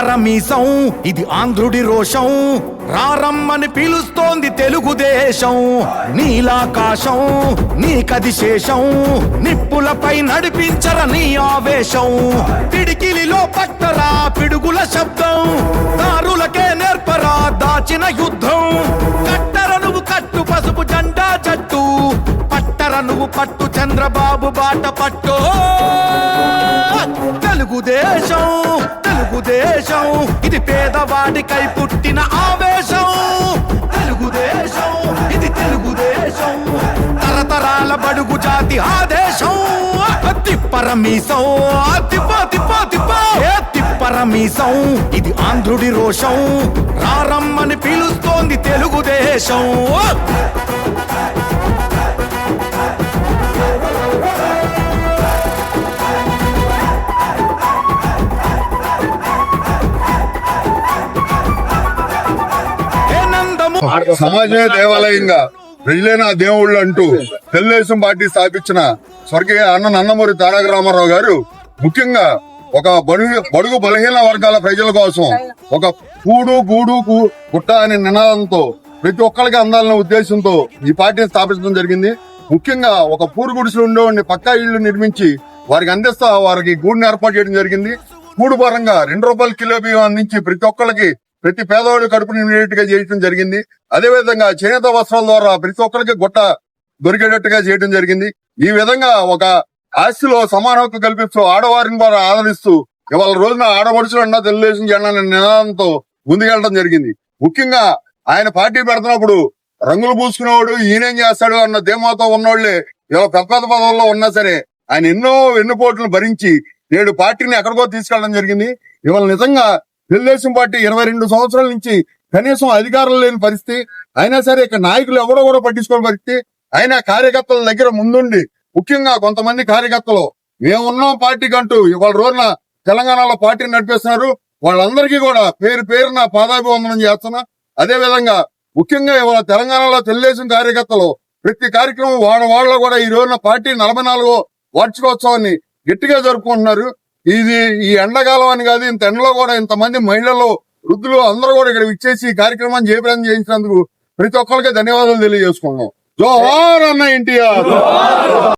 తిప్పరమీసం ఇది ఆంధ్రుడి రోషం, రారమ్మని పిలుస్తోంది తెలుగుదేశం. నీలాకాశం నీకది శేషం, నిప్పులపై నడిపించర నీ ఆవేశం. పిడికిలిలో పట్టరా పిడుగుల శబ్దం, దారులకే నేర్పరా దాచిన యుద్ధం. కట్టర నువ్వు కట్టు పసుపు జెండా జట్టు, పట్టర నువ్వు పట్టు చంద్రబాబు బాట పట్టు. తెలుగుదేశం తెలుగుదేశం ఇది పేదవాడికై పుట్టిన ఆవేశం. తెలుగుదేశం ఇది తెలుగుదేశం, తరతరాల బడుగు జాతి ఆదేశం. తిప్పరమీసం తిప్ప తిప్ప తిప్ప తిప్పరమీసం ఇది ఆంధ్రుడి రోషం, రారమ్మని పిలుస్తోంది తెలుగుదేశం. సమాజమే దేవాలయంగా ప్రజలైన దేవుళ్ళు అంటూ తెలుగుదేశం పార్టీ స్థాపించిన స్వర్గీయ అన్న నందమూరి తారక రామారావు గారు ముఖ్యంగా ఒక బడుగు బలహీన వర్గాల ప్రజల కోసం ఒక కూడు గూడు గుట్ట అనే నినాదంతో ప్రతి ఒక్కరికి అందాలనే ఉద్దేశంతో ఈ పార్టీని స్థాపించడం జరిగింది. ముఖ్యంగా ఒక పూరు గుడిసెలు ఉండేవాడిని పక్కా ఇళ్లు నిర్మించి వారికి అందిస్తా వారికి గూడుని ఏర్పాటు చేయడం జరిగింది. కూడు పరంగా ₹2 కిలో బియ్యం అందించి ప్రతి ఒక్కరికి ప్రతి పేదవాడి కడుపు నిండేట్టుగా చేయడం జరిగింది. అదేవిధంగా చేనేత వస్త్రాల ద్వారా ప్రతి ఒక్కరికి గుట్ట దొరికేటట్టుగా చేయడం జరిగింది. ఈ విధంగా ఒక ఆస్తిలో సమాన హక్కు కల్పిస్తూ ఆడవారిని ద్వారా ఆదరిస్తూ ఇవాళ రోజున ఆడపడుచులన్నా తెలుగుదేశం జెండా నినాదంతో ముందుకెళ్ళడం జరిగింది. ముఖ్యంగా ఆయన పార్టీ పెడుతున్నప్పుడు రంగులు పూసుకునేవాడు ఈయనేం చేస్తాడు అన్న ధీమాతో ఉన్నోళ్లే ఇవాళ పెద్ద పెద్ద పదవుల్లో ఉన్నా సరే ఆయన ఎన్నో వెన్నుపోట్లను భరించి నేడు పార్టీని ఎక్కడికో తీసుకెళ్లడం జరిగింది. ఇవాళ నిజంగా తెలుగుదేశం పార్టీ 22 సంవత్సరాల నుంచి కనీసం అధికారులు లేని పరిస్థితి, అయినా సరే ఇక నాయకులు ఎవరో కూడా పట్టించుకోని పరిస్థితి. అయినా కార్యకర్తల దగ్గర ముందుండి ముఖ్యంగా కొంతమంది కార్యకర్తలు మేమున్నాం పార్టీకి అంటూ ఇవాళ రోజున తెలంగాణలో పార్టీని నడిపిస్తున్నారు. వాళ్ళందరికీ కూడా పేరు పేరున పాదాభివందనం చేస్తున్నా. అదే విధంగా ముఖ్యంగా ఇవాళ తెలంగాణలో తెలుగుదేశం కార్యకర్తలు ప్రతి కార్యక్రమం వాళ్ళ కూడా ఈ రోజున పార్టీ 44వ వార్షికోత్సవాన్ని గట్టిగా జరుపుకుంటున్నారు. ఇది ఈ ఎండాకాలం అని కాదు, ఇంత ఎండలో కూడా ఇంతమంది మహిళలు వృద్ధులు అందరూ కూడా ఇక్కడ విచ్చేసి ఈ కార్యక్రమాన్ని జయప్రదం చేయించినందుకు ప్రతి ఒక్కరికి ధన్యవాదాలు తెలియజేసుకున్నాం. జోహార్ అన్న ఎన్టీఆర్.